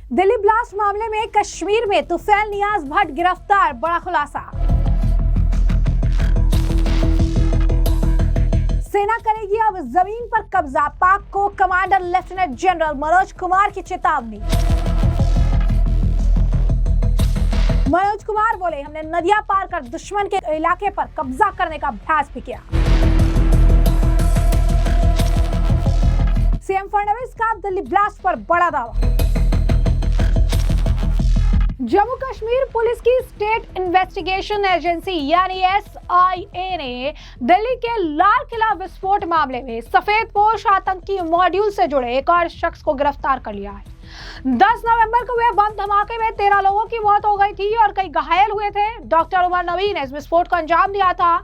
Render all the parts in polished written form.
Delhi blast मामले में कश्मीर में तुफैल नियाज भट्ट गिरफ्तार, बड़ा खुलासा। सेना करेगी अब जमीन पर कब्जा, पाक को commander lieutenant general Manoj Kumar की चेतावनी। मनोज कुमार बोले, हमने नदियां पार कर दुश्मन के इलाके पर कब्जा करने का अभ्यास भी किया। सीएम फडणवीस का दिल्ली ब्लास्ट पर बड़ा दावा। जम्मू कश्मीर पुलिस की स्टेट इन्वेस्टिगेशन एजेंसी यानी SIA ने दिल्ली के लाल किला विस्फोट मामले में सफेदपोश आतंकी मॉड्यूल से जुड़े एक और शख्स को गिरफ्तार कर लिया है। 10 नवंबर को हुए बम धमाके में 13 लोगों की मौत हो गई थी और कई घायल हुए थे। डॉक्टर उमर नबी ने इस विस्फोट को अंजाम दिया था।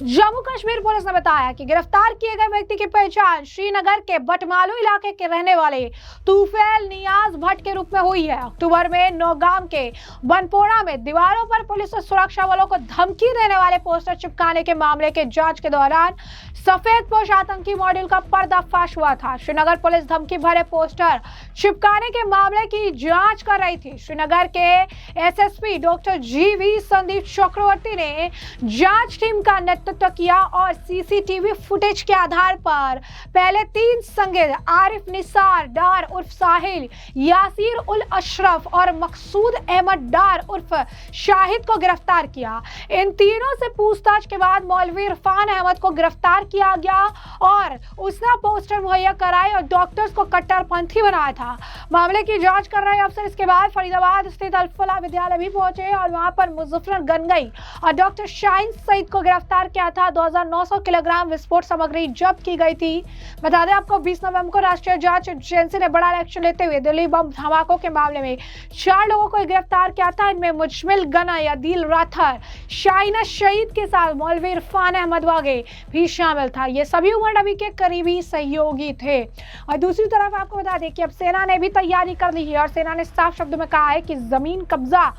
जम्मू कश्मीर पुलिस ने बताया कि गिरफ्तार किए गए व्यक्ति की पहचान श्रीनगर के बटमालू इलाके के रहने वाले तुफैल नियाज भट्ट के रूप में हुई है। अक्टूबर में नौगाम के बनपोरा में दीवारों पर पुलिस और सुरक्षा बलों को धमकी देने वाले पोस्टर चिपकाने के मामले के जांच के दौरान सफेदपोश आतंकी मॉड्यूल का पर्दाफाश हुआ था। श्रीनगर पुलिस धमकी भरे पोस्टर चिपकाने के मामले की जांच कर रही थी। श्रीनगर के SSP डॉक्टर GV संदीप चक्रवर्ती ने जांच टीम का नेतृत्व किया और CCTV फुटेज के आधार पर पहले 3 संदिग्ध आरिफ निसार डार उर्फ साहिल, यासीर उल अशरफ और मकसूद अहमद डार उर्फ शाहिद को गिरफ्तार किया। इन तीनों से पूछताछ के बाद मौलवी इरफान अहमद को गिरफ्तार किया गया और उसने पोस्टर मुहैया कराए और डॉक्टर्स को कट्टरपंथी बनाया था। मामले की जांच कर रहे अफसर इसके बाद फरीदाबाद स्थित अल-फलाह विद्यालय भी पहुंचे और वहां पर मुजफ्फर गनगई और डॉक्टर शाहीन सईद को गिरफ्तार किया था। 2900 किलोग्राम विस्फोट सामग्री जब्त की गई थी। बता दें आपको 20 नवंबर को राष्ट्रीय जांच एजेंसी ने बड़ा एक्शन लेते हुए दिल्ली बम धमाकों के मामले में 4 लोगों को गिरफ्तार किया था। इनमें मुजमिल गना या दिल राथर, शाहीन शहीद के साथ मौलवी इरफान अहमद वागे भी शामिल था। ये सभी उमर नबी के करीबी सहयोगी थे। और दूसरी तरफ आपको बता दें कि अब सेना ने भी तैयारी कर ली है और सेना ने साफ शब्दों में कहा है कि जमीन कब्जा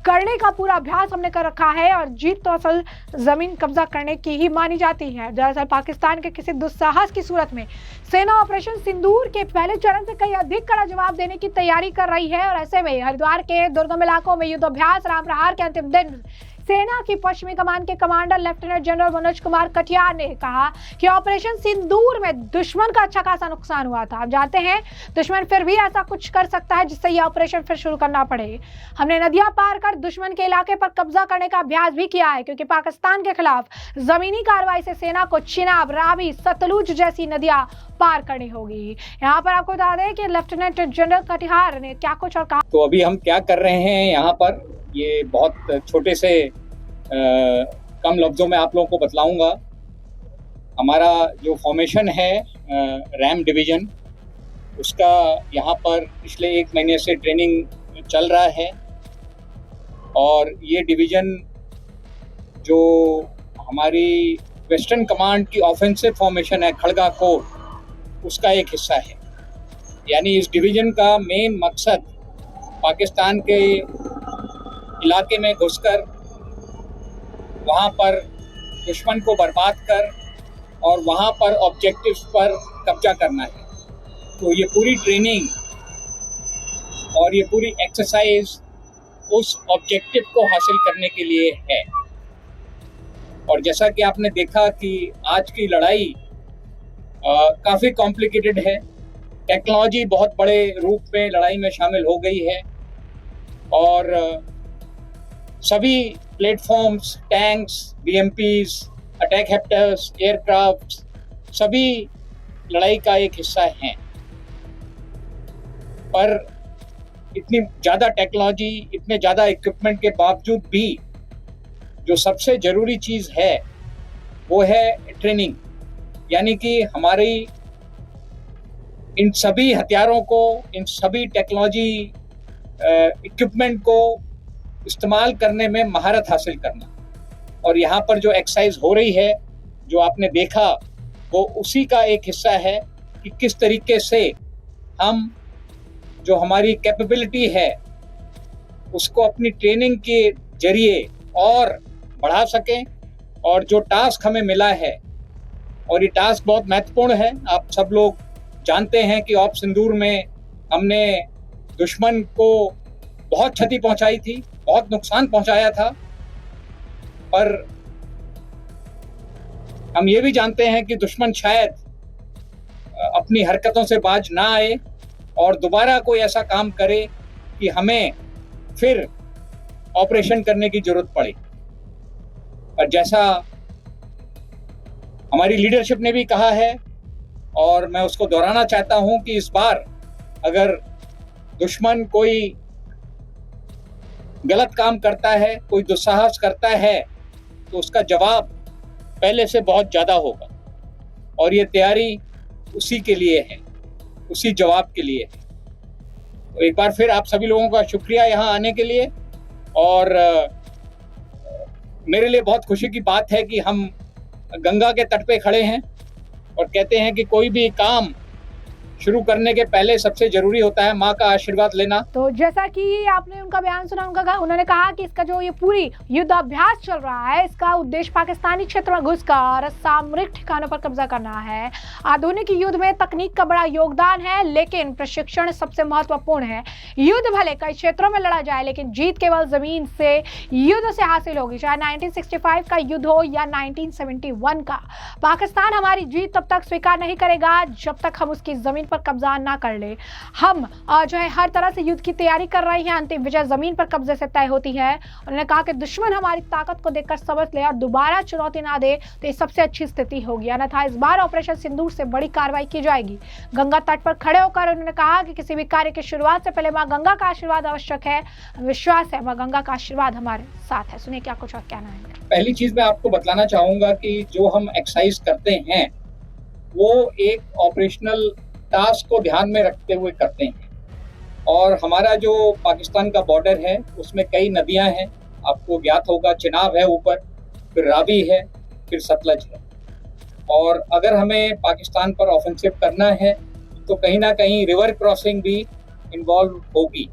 करने का पूरा अभ्यास हमने कर रखा है और जीत तो असल जमीन कब्जा करने की ही मानी जाती है। दरअसल पाकिस्तान के किसी दुस्साहस की सूरत में सेना ऑपरेशन सिंदूर के पहले चरण से कई अधिक कड़ा जवाब देने की तैयारी कर रही है और ऐसे में हरिद्वार के दुर्गम इलाकों में युद्धाभ्यास राम प्रहार के अंतिम दिन सेना की पश्चिमी कमान के commander lieutenant general Manoj Kumar Katiyar ने कहा कि ऑपरेशन सिंदूर में दुश्मन का अच्छा खासा नुकसान हुआ था। आप जानते हैं दुश्मन फिर भी ऐसा कुछ कर सकता है जिससे यह ऑपरेशन फिर शुरू करना पड़े। हमने नदियां पार कर दुश्मन के इलाके पर कब्जा करने का अभ्यास भी किया है क्योंकि पाकिस्तान के खिलाफ जमीनी कार्रवाई से सेना को चिनाब, रावी, सतलुज जैसी नदियां पार करनी होगी। यहाँ पर आपको बता दें कि लेफ्टिनेंट जनरल कटिहार ने क्या कुछ और कहा। तो अभी हम क्या कर रहे हैं यहाँ पर, ये बहुत छोटे से कम लफ्जों में आप लोगों को बतलाऊंगा। हमारा जो फॉर्मेशन है रैम डिवीज़न, उसका यहाँ पर पिछले 1 महीने से ट्रेनिंग चल रहा है और ये डिवीज़न जो हमारी वेस्टर्न कमांड की ऑफेंसिव फॉर्मेशन है खड़गा कोर, उसका एक हिस्सा है। यानी इस डिवीज़न का मेन मकसद पाकिस्तान के इलाके में घुसकर वहाँ पर दुश्मन को बर्बाद कर और वहाँ पर ऑब्जेक्टिव्स पर कब्जा करना है। तो ये पूरी ट्रेनिंग और ये पूरी एक्सरसाइज उस ऑब्जेक्टिव को हासिल करने के लिए है। और जैसा कि आपने देखा कि आज की लड़ाई काफ़ी कॉम्प्लिकेटेड है। टेक्नोलॉजी बहुत बड़े रूप में लड़ाई में शामिल हो गई है और सभी platforms, tanks, BMPs, attack helicopters, aircraft सभी लड़ाई का एक हिस्सा हैं। पर इतनी ज़्यादा टेक्नोलॉजी, इतने ज़्यादा इक्विपमेंट के बावजूद भी जो सबसे ज़रूरी चीज़ है वो है ट्रेनिंग। यानी कि हमारी इन सभी हथियारों को, इन सभी टेक्नोलॉजी इक्विपमेंट को इस्तेमाल करने में महारत हासिल करना। और यहाँ पर जो एक्सरसाइज हो रही है, जो आपने देखा, वो उसी का एक हिस्सा है कि किस तरीके से हम जो हमारी कैपेबिलिटी है उसको अपनी ट्रेनिंग के जरिए और बढ़ा सकें। और जो टास्क हमें मिला है, और ये टास्क बहुत महत्वपूर्ण है, आप सब लोग जानते हैं कि ऑप सिंदूर में हमने दुश्मन को बहुत क्षति पहुंचाई थी, बहुत नुकसान पहुंचाया था। पर हम ये भी जानते हैं कि दुश्मन शायद अपनी हरकतों से बाज ना आए और दोबारा कोई ऐसा काम करे कि हमें फिर ऑपरेशन करने की जरूरत पड़े। और जैसा हमारी लीडरशिप ने भी कहा है और मैं उसको दोहराना चाहता हूं कि इस बार अगर दुश्मन कोई गलत काम करता है, कोई दुस्साहस करता है, तो उसका जवाब पहले से बहुत ज्यादा होगा और ये तैयारी उसी के लिए है, उसी जवाब के लिए है। तो एक बार फिर आप सभी लोगों का शुक्रिया यहाँ आने के लिए। और मेरे लिए बहुत खुशी की बात है कि हम गंगा के तट पे खड़े हैं और कहते हैं कि कोई भी काम शुरू करने के पहले सबसे जरूरी होता है माँ का आशीर्वाद लेना। तो जैसा कि आपने उनका बयान सुना, उन्होंने कहा कि इसका जो ये पूरी युद्ध अभ्यास चल रहा है, इसका उद्देश्य पाकिस्तानी क्षेत्र में घुसकर सामरिक ठिकानों पर कब्जा करना है। आधुनिक युद्ध में तकनीक का बड़ा योगदान है, लेकिन प्रशिक्षण सबसे महत्वपूर्ण है। युद्ध भले कई क्षेत्रों में लड़ा जाए, लेकिन जीत केवल जमीन से युद्ध से हासिल होगी, चाहे 1965 का युद्ध हो या 1971 का। पाकिस्तान हमारी जीत तब तक स्वीकार नहीं करेगा जब तक हम उसकी जमीन पर कब्जा ना कर ले। हम जो है हर तरह से युद्ध की तैयारी कर रहे हैं। अंतिम विजय जमीन पर कब्जे से तय होती है। उन्होंने कहा कि दुश्मन हमारी ताकत को देखकर समझ ले और दोबारा चुनौती ना दे तो ये सबसे अच्छी स्थिति होगी, अन्यथा इस बार ऑपरेशन सिंदूर से बड़ी कार्रवाई की जाएगी। गंगा तट पर खड़े होकर उन्होंने कहा कि किसी भी कार्य की शुरुआत से पहले माँ गंगा का आशीर्वाद आवश्यक है। विश्वास है माँ गंगा का आशीर्वाद हमारे साथ है। सुनिए क्या कुछ और कहना है। पहली चीज मैं आपको बतलाना चाहूंगा कि जो हम एक्सरसाइज करते हैं वो एक ऑपरेशनल टास्क को ध्यान में रखते हुए करते हैं। और हमारा जो पाकिस्तान का बॉर्डर है उसमें कई नदियां हैं, आपको ज्ञात होगा, चिनाब है ऊपर, फिर रावी है, फिर सतलज है। और अगर हमें पाकिस्तान पर ऑफेंसिव करना है तो कहीं ना कहीं रिवर क्रॉसिंग भी इन्वॉल्व होगी।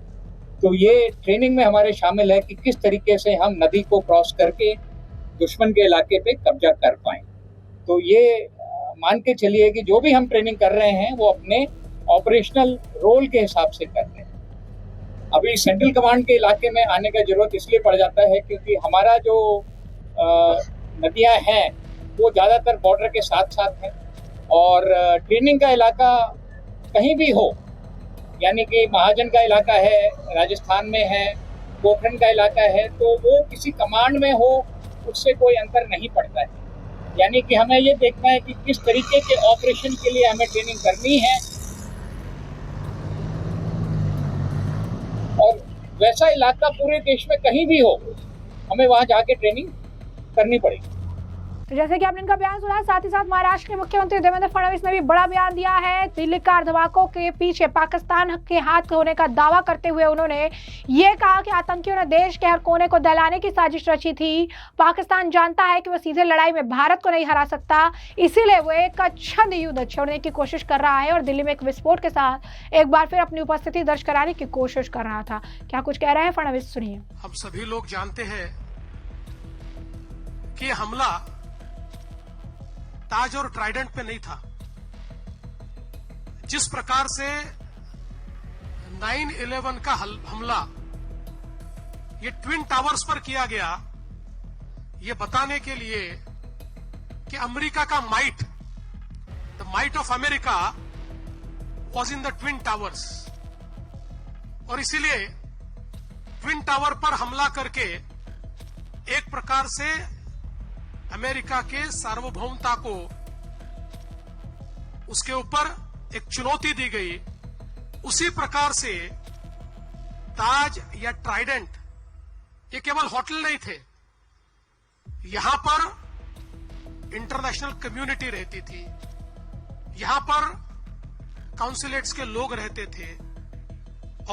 तो ये ट्रेनिंग में हमारे शामिल है कि किस तरीके से हम नदी को क्रॉस करके दुश्मन के इलाके पे कब्जा कर पाएं। तो ये मान के चलिए कि जो भी हम ट्रेनिंग कर रहे हैं वो अपने ऑपरेशनल रोल के हिसाब से कर रहे हैं। अभी सेंट्रल कमांड के इलाके में आने का जरूरत इसलिए पड़ जाता है क्योंकि हमारा जो नदियां हैं वो ज़्यादातर बॉर्डर के साथ साथ हैं और ट्रेनिंग का इलाका कहीं भी हो, यानी कि महाजन का इलाका है, राजस्थान में है, पोखरण का इलाका है, तो वो किसी कमांड में हो उससे कोई अंतर नहीं पड़ता है। यानी कि हमें ये देखना है कि किस तरीके के ऑपरेशन के लिए हमें ट्रेनिंग करनी है और वैसा इलाका पूरे देश में कहीं भी हो हमें वहां जाके ट्रेनिंग करनी पड़ेगी। तो जैसे कि आपने इनका बयान सुना, साथ ही साथ महाराष्ट्र के मुख्यमंत्री देवेंद्र फडणवीस ने भी बड़ा बयान दिया है। दिल्ली कार धमाकों के पीछे पाकिस्तान के हाथ होने का दावा करते हुए उन्होंने ये कहा कि आतंकियों ने देश के हर कोने को दहलाने की साजिश रची थी। पाकिस्तान जानता है कि वो सीधे लड़ाई में भारत को नहीं हरा सकता, इसीलिए वो एक छंद युद्ध छोड़ने की कोशिश कर रहा है और दिल्ली में एक विस्फोट के साथ एक बार फिर अपनी उपस्थिति दर्ज कराने की कोशिश कर रहा था। क्या कुछ कह रहे हैं फडणवीस, सुनिए। हम सभी लोग जानते हैं कि हमला ताज और ट्राइडेंट पे नहीं था। जिस प्रकार से 9/11 का हमला ये ट्विन टावर्स पर किया गया, ये बताने के लिए कि अमेरिका का might, the might of America was in the twin towers, और इसीलिए ट्विन टावर पर हमला करके एक प्रकार से अमेरिका के सार्वभौमता को उसके ऊपर एक चुनौती दी गई। उसी प्रकार से ताज या ट्राइडेंट ये केवल होटल नहीं थे, यहां पर इंटरनेशनल कम्युनिटी रहती थी, यहां पर काउंसिलेट्स के लोग रहते थे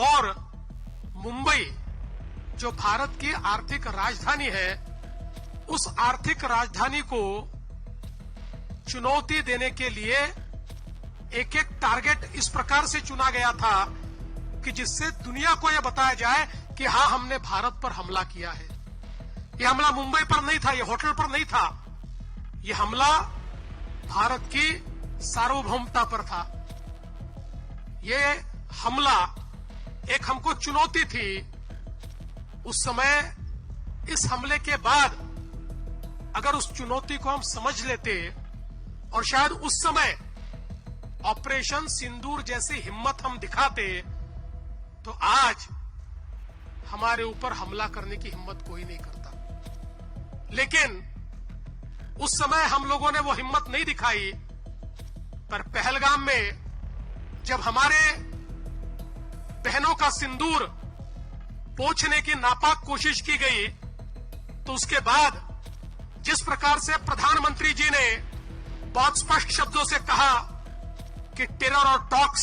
और मुंबई जो भारत की आर्थिक राजधानी है, उस आर्थिक राजधानी को चुनौती देने के लिए एक एक टारगेट इस प्रकार से चुना गया था कि जिससे दुनिया को यह बताया जाए कि हां, हमने भारत पर हमला किया है। यह हमला मुंबई पर नहीं था, यह होटल पर नहीं था, यह हमला भारत की सार्वभौमता पर था। यह हमला एक हमको चुनौती थी। उस समय इस हमले के बाद अगर उस चुनौती को हम समझ लेते और शायद उस समय ऑपरेशन सिंदूर जैसी हिम्मत हम दिखाते तो आज हमारे ऊपर हमला करने की हिम्मत कोई नहीं करता। लेकिन उस समय हम लोगों ने वो हिम्मत नहीं दिखाई। पर पहलगाम में जब हमारे बहनों का सिंदूर पोंछने की नापाक कोशिश की गई तो उसके बाद जिस प्रकार से प्रधानमंत्री जी ने बहुत स्पष्ट शब्दों से कहा कि टेरर और टॉक्स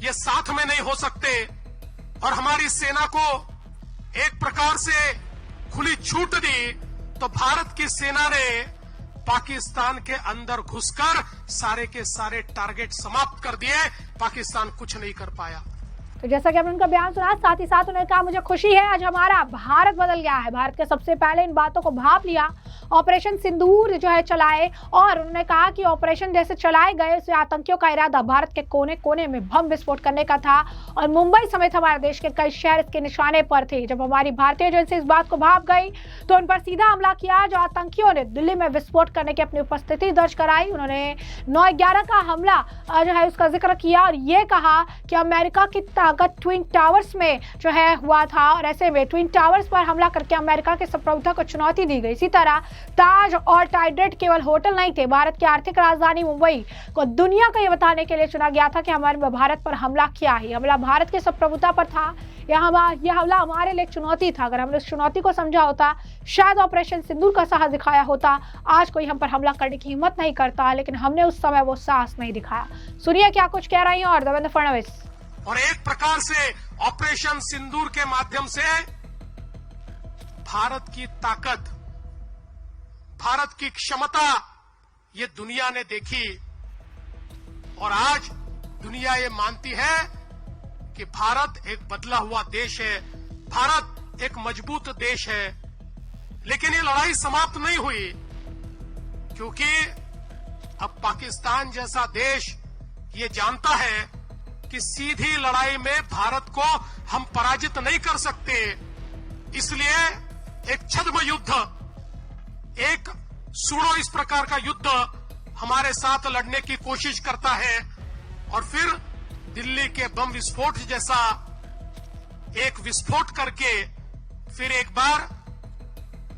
ये साथ में नहीं हो सकते और हमारी सेना को एक प्रकार से खुली छूट दी, तो भारत की सेना ने पाकिस्तान के अंदर घुसकर सारे के सारे टारगेट समाप्त कर दिए। पाकिस्तान कुछ नहीं कर पाया। तो जैसा कि आपने उनका बयान सुना, साथ ही साथ उन्होंने कहा मुझे खुशी है आज हमारा भारत बदल गया है। भारत के सबसे पहले इन बातों को भांप लिया, ऑपरेशन सिंदूर जो है चलाए, और उन्होंने कहा कि ऑपरेशन जैसे चलाए गए उससे आतंकियों का इरादा भारत के कोने कोने में बम विस्फोट करने का था और मुंबई समेत हमारे देश के कई शहर इसके निशाने पर थे। जब हमारी भारतीय एजेंसी इस बात को भांप गई तो उन पर सीधा हमला किया, जो आतंकियों ने दिल्ली में विस्फोट करने की अपनी उपस्थिति दर्ज कराई। उन्होंने 9/11 का हमला जो है उसका जिक्र किया और ये कहा कि अमेरिका की ताकत ट्विन टावर्स में जो है हुआ था और ऐसे में ट्विन टावर्स पर हमला करके अमेरिका के संप्रभुता को चुनौती दी गई। इसी तरह ताज और टाइड्रेट केवल होटल नहीं थे, भारत की आर्थिक राजधानी मुंबई को दुनिया को यह बताने के लिए चुना गया था कि हमारे भारत पर हमला किया है। हमला भारत के संप्रभुता पर था। यह हमला हमारे लिए चुनौती था। अगर हमने उस चुनौती को समझा होता, शायद ऑपरेशन सिंदूर का साहस दिखाया होता। आज कोई हम पर हमला करने की हिम्मत नहीं करता, लेकिन हमने उस समय वो साहस नहीं दिखाया। सुनिए क्या कुछ कह रही हैं और देवेंद्र फडणवीस। और एक प्रकार से ऑपरेशन सिंदूर के माध्यम से भारत की ताकत, भारत की क्षमता ये दुनिया ने देखी और आज दुनिया ये मानती है कि भारत एक बदला हुआ देश है, भारत एक मजबूत देश है। लेकिन ये लड़ाई समाप्त नहीं हुई, क्योंकि अब पाकिस्तान जैसा देश ये जानता है कि सीधी लड़ाई में भारत को हम पराजित नहीं कर सकते। इसलिए एक छद्म युद्ध, एक सूडो इस प्रकार का युद्ध हमारे साथ लड़ने की कोशिश करता है और फिर दिल्ली के बम विस्फोट जैसा एक विस्फोट करके फिर एक बार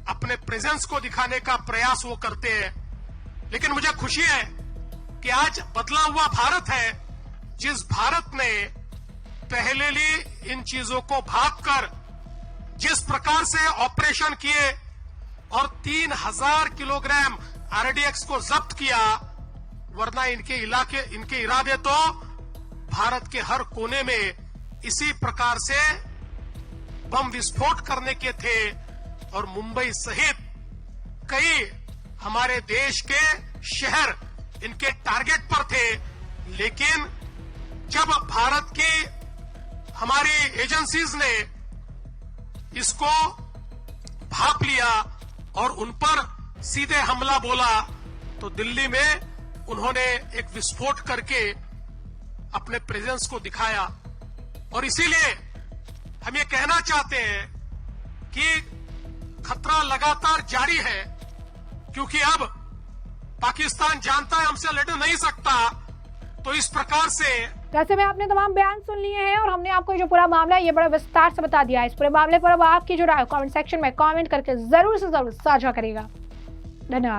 अपने प्रेजेंस को दिखाने का प्रयास वो करते हैं। लेकिन मुझे खुशी है कि आज बदला हुआ भारत है, जिस भारत ने पहले ही इन चीजों को भांपकर जिस प्रकार से ऑपरेशन किए और 3000 किलोग्राम आरडीएक्स को जब्त किया, वरना इनके इरादे तो भारत के हर कोने में इसी प्रकार से बम विस्फोट करने के थे और मुंबई सहित कई हमारे देश के शहर इनके टारगेट पर थे। लेकिन जब भारत की हमारी एजेंसीज ने इसको भांप लिया और उन पर सीधे हमला बोला, तो दिल्ली में उन्होंने एक विस्फोट करके अपने प्रेजेंस को दिखाया। और इसीलिए हम ये कहना चाहते हैं कि खतरा लगातार जारी है, क्योंकि अब पाकिस्तान जानता है हमसे लड़ नहीं सकता। तो इस प्रकार से जैसे में आपने तमाम बयान सुन लिए हैं और हमने आपको जो पूरा मामला है ये बड़ा विस्तार से बता दिया है। इस पूरे मामले पर अब आपकी जो राय कमेंट सेक्शन में कमेंट करके जरूर से जरूर साझा करिएगा। धन्यवाद।